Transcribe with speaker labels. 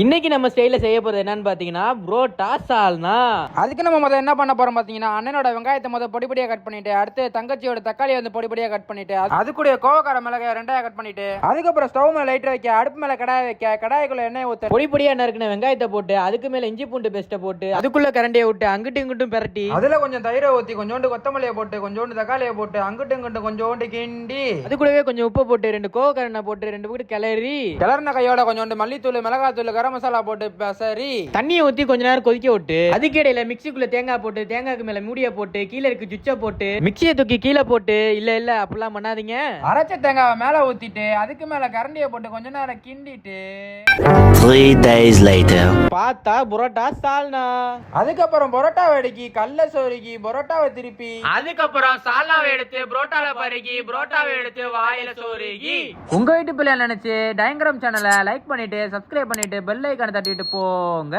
Speaker 1: இன்னைக்கு நம்ம ஸ்டைல செய்ய போறது என்னன்னு பாத்தீங்கன்னா புரோட்டா சால்னா.
Speaker 2: அதுக்கு நம்ம முதல்ல என்ன பண்ண போறோம் பாத்தீங்கன்னா, அண்ணனோட வெங்காயத்தை முதல்ல பொடி பொடியா கட் பண்ணிட்டு, அடுத்து தங்கச்சியோட தக்காளியை வந்து பொடி பொடியா கட் பண்ணிட்டு, அது கூட கோவக்கார மிளகாய் ரெண்டாயா கட் பண்ணிட்டு, அதுக்கப்புறம் ஸ்டவ் மேல லைட் வைக்க, அடுப்பு மேல கடாய் வைக்க, கடாய்க்குள்ள எண்ணெய் ஊத்த,
Speaker 1: பொடி பொடியா நறுக்கின வெங்காயத்தை போட்டு, அதுக்கு மேல இஞ்சி பூண்டு பேஸ்ட்டை போட்டு, அதுக்குள்ள கரண்டியை விட்டு அங்கிட்டும் இங்கிட்டும் பெரட்டி,
Speaker 2: அதுல கொஞ்சம் தயிரை ஊத்தி, கொஞ்சோண்டு கொத்தமல்லியை போட்டு, கொஞ்சோண்டு தக்காளியை போட்டு, அங்கிட்டும் இங்கிட்டும் கொஞ்சோண்டு கிண்டி,
Speaker 1: அது கூடவே கொஞ்சம் உப்பு போட்டு, 2 கோவக்காரனை போட்டு 2 பக்கம்
Speaker 2: கிளறின கையோட கொஞ்சோண்டு மல்லித்தூள், மிளகாத்தூள், கரம் மசாலா போட்டு சரி
Speaker 1: தண்ணியை ஊத்தி கொஞ்ச நேரம் கொதிக்க விட்டு, அதுக்கு இடையில மிக்சிக்குள்ள தேங்காய் போட்டு, தேங்காய்க்கு மேல மூடிய போட்டு, கீழே இருக்கு சுவிட்சை போட்டு, மிக்சியை தூக்கி கீழே போட்டு, இல்ல அப்படிலாம் பண்ணாதீங்க,
Speaker 2: அரைச்ச தேங்காவை மேல ஊத்திட்டு, அதுக்கு மேல கரண்டியை போட்டு கொஞ்ச நேரம் கிண்டிட்டு
Speaker 3: 3 days later
Speaker 1: பார்த்தா புரோட்டா சால்னா.
Speaker 2: அதுக்கப்புறம் பரோட்டாவை எடுக்கி கல்ல சோறுக்கி பரோட்டாவை திருப்பி,
Speaker 1: அதுக்கப்புறம் சால்னாவை எடுத்து புரோட்டால பருகி, புரோட்டாவை எடுத்து வாயில சோறுகி.
Speaker 2: உங்க வீட்டு பிள்ளை நினைச்சு டயங்கிராம் சேனலை லைக் பண்ணிட்டு சப்ஸ்கிரைப் பண்ணிட்டு பெல் ஐக்கானை தட்டிட்டு போங்க.